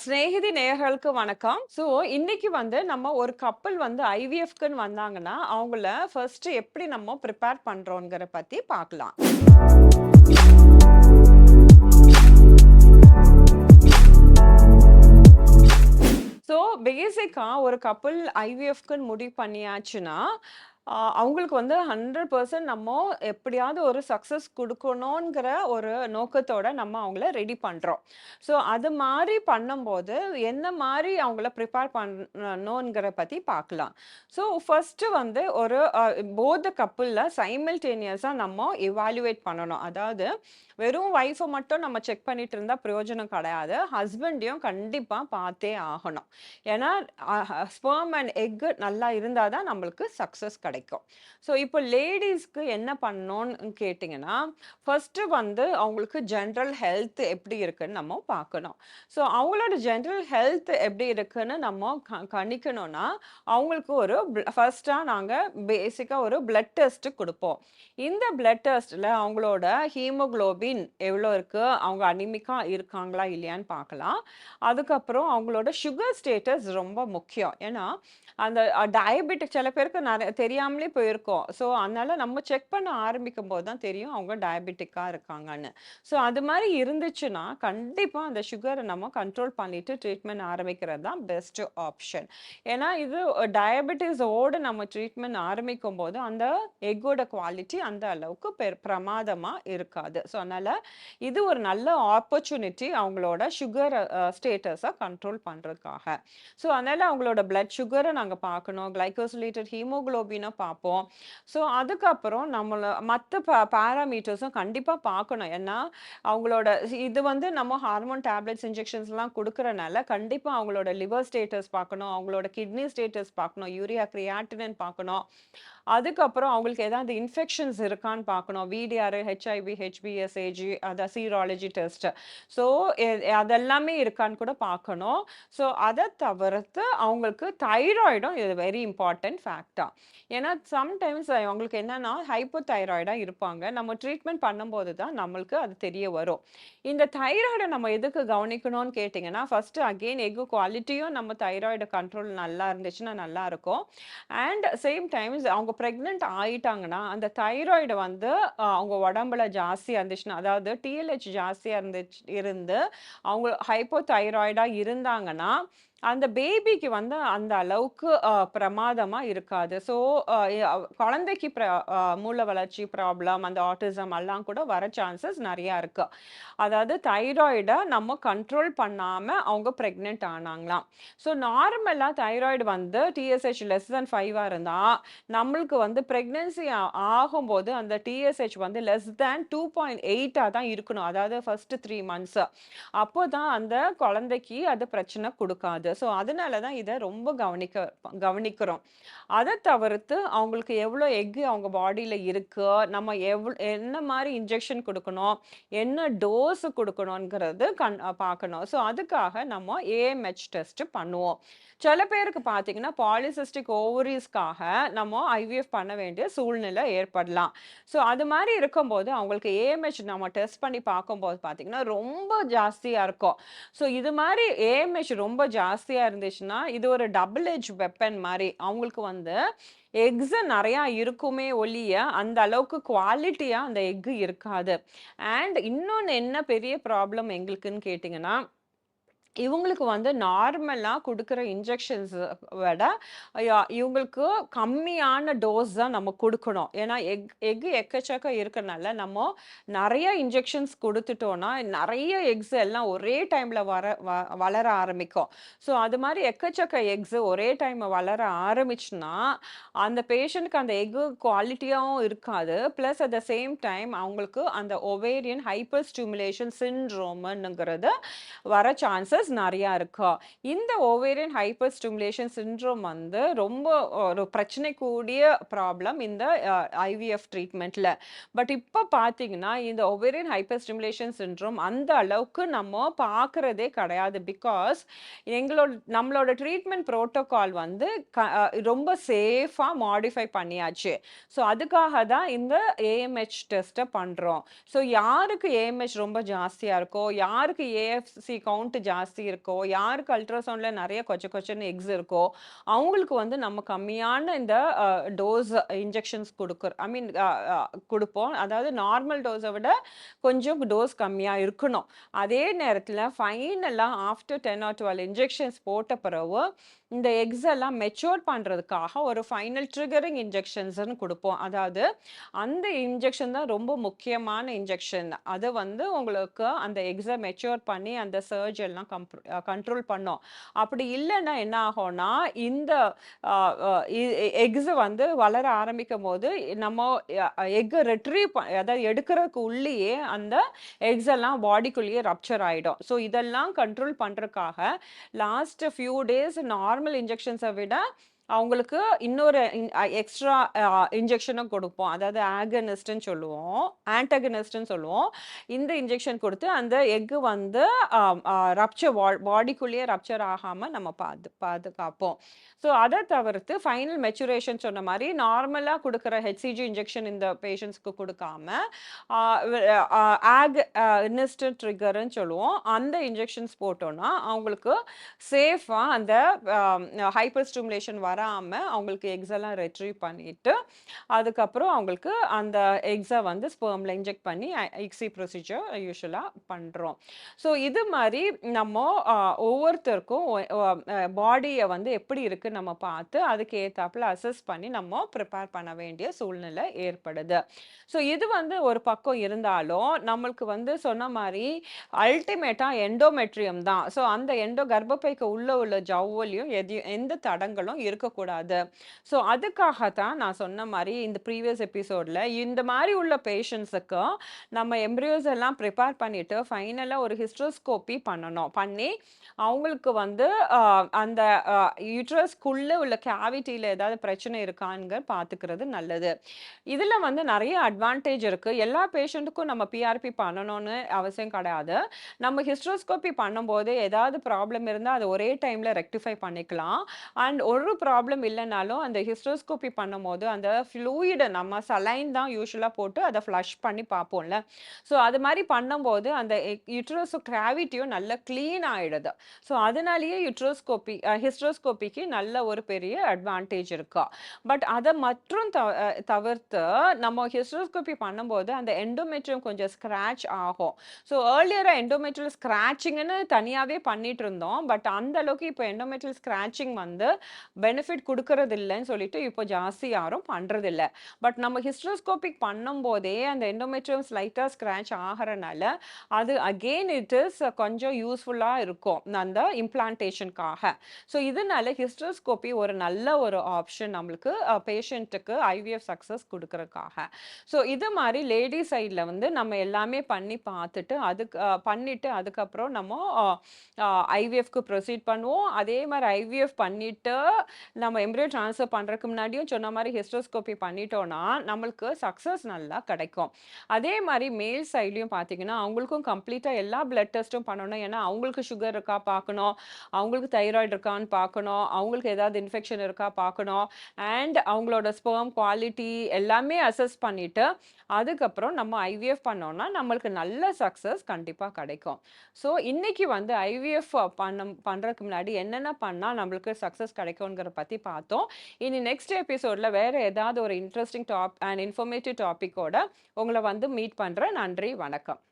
சிநேகிதி நேயர்களுக்கு வணக்கம். இன்னைக்கு நம்ம ஒரு கப்பல் ஐவிஎஃப்க்குன்னு வந்தாங்கன்னா, அவங்கள ஃபர்ஸ்ட் எப்படி நம்ம ப்ரிப்பேர் பண்றோம்ங்கற பத்தி பார்க்கலாம். பேசிக்கா ஒரு கப்பல் ஐவிஎஃப்க்குன்னு முடிவு பண்ணியாச்சுன்னா, அவங்களுக்கு 100% நம்ம எப்படியாவது ஒரு சக்சஸ் குடுக்கணும்ங்கிற ஒரு நோக்கத்தோட நம்ம அவங்கள ரெடி பண்றோம். அது மாரி பண்ணும்போது, என்ன மாரி அவங்கள ப்ரிப்பேர் பண்ணணும்ங்கிற பத்தி பார்க்கலாம். ஃபர்ஸ்ட் ஒரு போத் த கப்பிள்ல சைமல்டேனியஸா நம்ம எவாலுவேட் பண்ணணும். அதாவது வெறும் வைஃப மட்டும் நம்ம செக் பண்ணிட்டு இருந்தா பிரயோஜனம் கிடையாது. ஹஸ்பண்டையும் கண்டிப்பா பார்த்தே ஆகணும். ஏன்னா, ஸ்பெர்ம் அண்ட் எக் நல்லா இருந்தா தான் நம்மளுக்கு சக்சஸ் கிடைக்கும். இப்போ லேடீஸ்க்கு என்ன பண்ணணும்னு கேட்டீங்கன்னா, ஃபர்ஸ்ட் அவங்களுக்கு ஜெனரல் ஹெல்த் எப்படி இருக்குன்னு நம்ம பார்க்கணும். அவங்களோட ஜெனரல் ஹெல்த் எப்படி இருக்குன்னு நம்ம கணிக்கணும்னா, அவங்களுக்கு ஒரு ஃபர்ஸ்ட்டா நாங்க பேசிக்கா ஒரு பிளட் டெஸ்ட் குடுப்போம். இந்த பிளட் டெஸ்ட்ல அவங்களோட ஹீமோகுளோபின் எவ்வளோ இருக்கு, அவங்க அனிமிக்கா இருக்காங்களா இல்லையான்னு பார்க்கலாம். அதுக்கப்புறம் அவங்களோட சுகர் ஸ்டேட்டஸ் ரொம்ப முக்கியம். ஏன்னா, அந்த டயபெட்டிக் சில பேருக்கு தெரியாமலே போயிருக்கும். அதனால நம்ம செக் பண்ண ஆரம்பிக்கும்போது தான் தெரியும் அவங்க டயபெட்டிக்கா இருக்காங்கன்னு. அது மாரி இருந்துச்சுன்னா, கண்டிப்பா அந்த சுகர நம்ம கண்ட்ரோல் பண்ணிட்டு ட்ரீட்மெண்ட் ஆரம்பிக்கிறது தான் பெஸ்ட் ஆப்ஷன். ஏன்னா, இது டயபெட்டிஸோட நம்ம ட்ரீட்மெண்ட் ஆரம்பிக்கும்போது, அந்த எக்கோட குவாலிட்டி அந்த அளவுக்கு பிரமாதமா இருக்காது. அதனால இது ஒரு நல்ல ஆப்பர்ச்சுனிட்டி அவங்களோட சுகர் ஸ்டேட்டஸ கண்ட்ரோல் பண்றதுக்காக. அதனால அவங்களோட பிளட் சுகர நாங்க பார்க்கணும். கிளைகோசிலேட்டட் ஹீமோகுளோபின பார்ப்போம். அதுக்கப்புறம் மத்த பாராமீட்டர்ஸும் கண்டிப்பா பார்க்கணும். ஏன்னா, அவங்களோட இது நம்ம ஹார்மோன் டேப்லெட்ஸ், இன்ஜெக்ஷன்ஸ்லாம் குடுக்கறனால, கண்டிப்பா அவங்களோட லிவர் ஸ்டேட்டஸ் பார்க்கணும். அவங்களோட கிட்னி ஸ்டேட்டஸ் பார்க்கணும். யூரியா கிரியாட்டினின் பார்க்கணும். அதுக்கப்புறம் அவங்களுக்கு ஏதாவது இன்ஃபெக்ஷன்ஸ் இருக்கான்னு பார்க்கணும். விடிஆர், ஹெச்ஐவி, ஹெச்பிஎஸ்ஏஜி அதான் சீராலஜி டெஸ்ட். ஸோ அதெல்லாமே இருக்கான்னு கூட பார்க்கணும். அத தவிர்த்து அவங்களுக்கு தைராய்டும் இது வெரி இம்பார்ட்டன்ட் ஃபேக்டா. ஏன்னா சம்டைம்ஸ் அவங்களுக்கு என்னன்னா ஹைப்போதைராய்டா இருப்பாங்க. நம்ம ட்ரீட்மெண்ட் பண்ணும்போது தான் நம்மளுக்கு அது தெரிய வரும். இந்த தைராய்ட நம்ம எதுக்கு கவனிக்கணும்னு கேட்டீங்கன்னா, ஃபர்ஸ்ட் அகைன் எக் குவாலிட்டியும் நம்ம தைராய்டு கண்ட்ரோல் நல்லா இருந்துச்சுன்னா நல்லா இருக்கும். அண்ட் சேம் டைம்ஸ் அவங்க பிரெக்னன்ட் ஆயிட்டாங்கன்னா, அந்த தைராய்டு அவங்க உடம்புல ஜாஸ்தியா இருந்துச்சுன்னா, அதாவது டிஎல்ஹெச் ஜாஸ்தியா இருந்து அவங்க ஹைப்போதைராய்டா இருந்தாங்கன்னா, அந்த பேபிக்கு அந்த அளவுக்கு பிரமாதமா இருக்காது. குழந்தைக்கு மூளை வளர்ச்சி ப்ராப்ளம், அந்த ஆட்டிசம் எல்லாம் கூட வர சான்சஸ் நெறையா இருக்கு. அதாவது தைராய்ட நம்ம கண்ட்ரோல் பண்ணாம அவங்க பிரெக்னன்ட் ஆனாங்களாம். நார்மலா தைராய்டு டிஎஸ்ஹெச் லெஸ் தென் 5 இருந்தா, நம்மளுக்கு பிரெக்னன்சி ஆகும்போது அந்த டிஎஸ்ஹெச் லெஸ் தென் 2.8 தான் இருக்கணும். அதாவது ஃபர்ஸ்ட் 3 மந்த்ஸ். அப்போதான் அந்த குழந்தைக்கு அது பிரச்சனை குடுக்காது. அதனால தான் இத ரொம்ப கவனிக்கிறோம். அத தவிர்த்து அவங்களுக்கு எவ்வளோ எக் அவங்க பாடியில இருக்கு, நம்ம என்ன மாரி இன்ஜெக்ஷன் குடுக்கணும், என்ன டோஸ் குடுக்கணும்ங்கிறது பார்க்கணும். அதுக்காக நம்ம ஏஎம்ஹெச் டெஸ்ட் பண்ணுவோம். சில பேருக்கு பார்த்தீங்கன்னா, பாலிசிஸ்டிக் ஓவரீஸ்க்காக நம்ம ஐவிஎஃப் பண்ண வேண்டிய சூழ்நிலை ஏற்படலாம். அது மாரி இருக்கும்போது அவங்களுக்கு ஏஎம்ஹெச் நம்ம டெஸ்ட் பண்ணி பார்க்கும்போது பார்த்தீங்கன்னா, ரொம்ப ஜாஸ்தியா இருக்கும். இது மாரி ஏஎம்ஹெச் ரொம்ப ஜாஸ்தியா இருந்துச்சுன்னா, இது ஒரு டபுள் எட்ஜ் வெப்பன் மாரி. அவங்களுக்கு எக்ஸ் நெறையா இருக்குமே ஒழிய, அந்த அளவுக்கு குவாலிட்டியா அந்த எக் இருக்காது. அண்ட் இன்னொன்னு என்ன பெரிய ப்ராப்ளம் எங்களுக்குன்னு கேட்டீங்கன்னா, இவங்களுக்கு நார்மலா குடுக்குற இன்ஜெக்ஷன்ஸ் விட, இவங்களுக்கு கம்மியான டோஸ் தான் நம்ம குடுக்கணும். ஏன்னா எக் எக்கச்சக்கம் இருக்கனால, நம்ம நெறைய இன்ஜெக்ஷன்ஸ் குடுத்துட்டோம்னா, நெறைய எக்ஸ் எல்லாம் ஒரே டைம்ல வளர ஆரம்பிக்கும். அது மாரி எக்கச்சக்க எக்ஸ் ஒரே டைம் வளர ஆரம்பிச்சுன்னா, அந்த பேஷண்ட்க்கு அந்த எக் குவாலிட்டியாவும் இருக்காது. Plus at the same time அவங்களுக்கு அந்த ஒவேரியன் ஹைப்பர் ஸ்டிமுலேஷன் சிண்ட்ரோம்ங்கிறது வர சான்சஸ் நெறையா இருக்கு. இந்த ஓவேரியன் ஹைப்பர் ஸ்டிமுலேஷன் சிண்ட்ரோம் ரொம்ப ஒரு பிரச்சனை கூடிய ப்ராப்ளம் இந்த ஐவிஎஃப் ட்ரீட்மெண்ட்ல. பட் இப்ப பார்த்தீங்கன்னா, இந்த ஓவேரியன் ஹைப்பர் ஸ்டிமுலேஷன் சிண்ட்ரோம் அந்த அளவுக்கு நம்ம பார்க்கிறதே கிடையாது. பிகாஸ் நம்மளோட ட்ரீட்மெண்ட் புரோட்டோகால் ரொம்ப சேஃபா மாடிஃபை பண்ணியாச்சு. அதுக்காக தான் இந்த ஏஎம்ஹெச் டெஸ்ட்ட பண்றோம். யாருக்கு ஏஎம்ஹெச் ரொம்ப ஜாஸ்தியா இருக்கோ, யாருக்கு ஏஎஃப்சி கவுண்ட் ஜாஸ்தியா ஜாஸ்தி இருக்கோ, யாருக்கு அல்ட்ராசவுண்ட்ல நெறைய கொச்ச கொச்சன்னு எக்ஸ் இருக்கோ, அவங்களுக்கு வந்து நம்ம கம்மியான இந்த டோஸ் இன்ஜெக்ஷன்ஸ் ஐ மீன் குடுப்போம். அதாவது நார்மல் டோஸ விட கொஞ்சம் டோஸ் கம்மியா இருக்கணும். அதே நேரத்தில ஃபைனலா ஆஃப்டர் 10 ஆர் 12 இன்ஜெக்ஷன்ஸ் போட்ட பிறகு, இந்த எக்ஸ் எல்லாம் மெச்சூர் பண்றதுக்காக ஒரு ஃபைனல் ட்ரிகரிங் இன்ஜெக்ஷன்ஸ்ன்னு குடுப்போம். அதாவது அந்த இன்ஜெக்ஷன் தான் ரொம்ப முக்கியமான இன்ஜெக்ஷன். அது வந்து உங்களுக்கு அந்த எக்ஸ மெச்சூர் பண்ணி அந்த சர்ஜ் எல்லாம் கண்ட்ரோல் பண்ணும். அப்படி இல்லன்னா என்ன ஆகும்னா, இந்த அ அ எ எக்ஸ் வந்து வளர ஆரம்பிக்கும்போது, நம்ம எக் ரிட்ரீவ் அதாவது எடுக்கிறதுக்கு உள்ளேயே அந்த எக்ஸ் எல்லாம் பாடிக்குள்ளேயே ரப்சர் ஆயிடும். ஸோ இதெல்லாம் கண்ட்ரோல் பண்றதுக்காக லாஸ்ட் ஃபியூ டேஸ் நார்மல் இன்ஜெக்ஷன்ஸ விட அவங்களுக்கு இன்னொரு எக்ஸ்ட்ரா இன்ஜெக்ஷனும் கொடுப்போம். அதாவது ஆகனிஸ்ட்ன்னு சொல்லுவோம். ஆன்டகனிஸ்ட்ன்னு சொல்லுவோம். இந்த இன்ஜெக்ஷன் குடுத்து அந்த எக் வந்து ரப்சர் பாடிக்குள்ளேயே ரப்சர் ஆகாம நம்ம பாதுகாப்போம். ஸோ அத தவிர்த்து ஃபைனல் மெச்சுரேஷன் சொன்ன மாரி நார்மலா குடுக்குற ஹெச்சிஜி இன்ஜெக்ஷன் இந்த பேஷண்ட்ஸ்க்கு குடுக்காம, ஆ வ் ஆக் நிஸ்ட் ட்ரிகர்ன்னு சொல்லுவோம். அந்த இன்ஜெக்ஷன்ஸ் போட்டோம்னா, அவங்களுக்கு சேஃபா அந்த ஹைப்பர் ஸ்டிமுலேஷன் வராம அவங்களுக்கு எக்ஸ் எல்லாம் ரெட்ரீவ் பண்ணிட்டு, அதுக்கப்புறம் அவங்களுக்கு அந்த எக்ஸ வந்து ஸ்பெர்ம்ல இன்ஜெக்ட் பண்ணி ஐக்ஸி ப்ரொசீஜர் யூசுவலா பண்றோம். ஸோ இது மாரி நம்ம அ ஒவ்வொருத்தருக்கும் பாடிய வந்து எப்படி இருக்குன்னு நம்ம பார்த்து, அதுக்கு ஏத்தாப்புல அசஸ் பண்ணி நம்ம ப்ரிப்பேர் பண்ண வேண்டிய சூழ்நிலை ஏற்படுது. ஸோ இது வந்து ஒரு பக்கம் இருந்தாலும், நம்மளுக்கு வந்து சொன்ன மாரி அல்டிமேட்டா எண்டோமெட்ரியம் தான். ஸோ அந்த கர்ப்பப்பைக்கு உள்ள ஜவ்வுலயும் எந்த தடங்களும் இருக்கக்கூடாது. ஸோ அதுக்காக தான் நான் சொன்ன மாரி இந்த ப்ரீவியஸ் எபிசோட்ல இந்த மாரி உள்ள பேஷண்ட்ஸுக்கு நம்ம எம்ப்ரியோஸ் எல்லாம் ப்ரிப்பேர் பண்ணிட்டு, ஃபைனலா ஒரு ஹிஸ்டரோஸ்கோபி பண்ணணும். பண்ணி அவங்களுக்கு வந்து அந்த யூட்ரஸ்க்குள்ள உள்ள கேவிட்டில ஏதாவது பிரச்சனை இருக்கான்னு பார்த்துக்கிறது நல்லது. இதுல வந்து நெறைய அட்வான்டேஜ் இருக்கு. எல்லா பேஷண்ட்டுக்கும் நம்ம பிஆர்பி பண்ணணும்னு அவசியம் கிடையாது. நம்ம ஹிஸ்டரோஸ்கோபி பண்ணும்போது ஏதாவது ப்ராப்ளம் இருந்தா அத ஒரே டைம்ல ரெக்டிஃபை பண்ணிக்கலாம். அண்ட் ஒரு ப்ராப்ளம் இல்லனாலும் அந்த ஹிஸ்டரோஸ்கோபி பண்ணும்போது அந்த ஃப்ளூயிட நம்ம சலைன் தான் யூசுவலா போட்டு அத ஃப்ளஷ் பண்ணி பார்ப்போம்ல. ஸோ அது மாரி பண்ணும்போது அந்த யுட்டரஸ் கேவிட்டியும் நல்லா கிளீன் ஆயிடுது. ஸோ அதனாலேயே ஹிஸ்டரோஸ்கோபிக்கு நல்ல ஒரு பெரிய அட்வான்டேஜ் இருக்கு. பட் அத மற்றும் தவிர்த்து நம்ம ஹிஸ்டரோஸ்கோபி பண்ணும்போது அந்த எண்டோமெட்ரியம் கொஞ்சம் ஸ்க்ராட்ச் ஆகும். ஸோ ஏர்லியரா எண்டோமெட்ரியல் ஸ்க்ராட்சிங்ன்னு தனியாவே பண்ணிட்டு இருந்தோம். பட் அந்த அளவுக்கு இப்போ எண்டோமெட்ரியல் ஸ்க்ராட்சிங் வந்து பெனிஃபிட் குடுக்கறது இல்லன்னு சொல்லிட்டு இப்போ ஜாஸ்தி யாரும் பண்றதில்ல. பட் நம்ம ஹிஸ்டரோஸ்கோபிக் பண்ணும்போதே அந்த எண்டோமெட்ரியம் ஸ்லைட்டா ஸ்க்ராட்ச் ஆகறனால, அது அகெயின் இட் இஸ் கொஞ்சம் யூஸ்ஃபுல்லா இருக்கும். அந்த இம்ப்ளான்டேஷன்க்காக. ஸோ இதனால ஹிஸ்டரோஸ்கோபி ஒரு நல்ல ஒரு ஆப்ஷன் நம்மளுக்கு பேஷண்ட்டுக்கு ஐவிஎஃப் சக்சஸ் குடுக்கறதுக்காக. ஸோ இது மாரி லேடி சைட்ல வந்து நம்ம எல்லாமே பண்ணி பார்த்துட்டு, பண்ணிட்டு அதுக்கப்புறம் நம்ம ஐவிஎஃப்க்கு ப்ரொசீட் பண்ணுவோம். அதே மாரி ஐவிஎஃப் பண்ணிட்டு நம்ம எம்ப்ரியோ ட்ரான்ஸ்ஃபர் பண்றதுக்கு முன்னாடியும் சொன்ன மாரி ஹிஸ்டரோஸ்கோபி பண்ணிட்டோம்னா, நம்மளுக்கு சக்சஸ் நல்லா கிடைக்கும். அதே மாரி மேல் சைட்லயும் பார்த்தீங்கன்னா, அவங்களுக்கும் கம்ப்ளீட்டா எல்லா பிளட் டெஸ்ட்டும் பண்ணணும். ஏன்னா, அவங்களுக்கு சுகர் இருக்கா பார்க்கணும். அவங்களுக்கு தைராய்டு இருக்கான்னு பார்க்கணும். அவங்களுக்கு ஏதாவது இன்ஃபெக்ஷன் இருக்கா பார்க்கணும். அண்ட் அவங்களோட ஸ்பெர்ம் குவாலிட்டி எல்லாமே அசஸ் பண்ணிட்டு, அதுக்கப்புறம் நம்ம ஐவிஎஃப் பண்ணோம்னா, நம்மளுக்கு நல்ல சக்சஸ் கண்டிப்பா கிடைக்கும். ஸோ, இன்னைக்கு வந்து ஐவிஎஃப் பண்றதுக்கு முன்னாடி என்னென்ன பண்ணா நம்மளுக்கு சக்சஸ் கிடைக்கும்ங்கிறத பத்தி பார்த்தோம். இனி நெக்ஸ்ட் எபிசோட்ல வேற ஏதாவது ஒரு இன்ட்ரஸ்டிங் அண்ட் இன்ஃபர்மேட்டிவ் டாபிக்கோட உங்கள வந்து மீட் பண்றேன். நன்றி, வணக்கம்.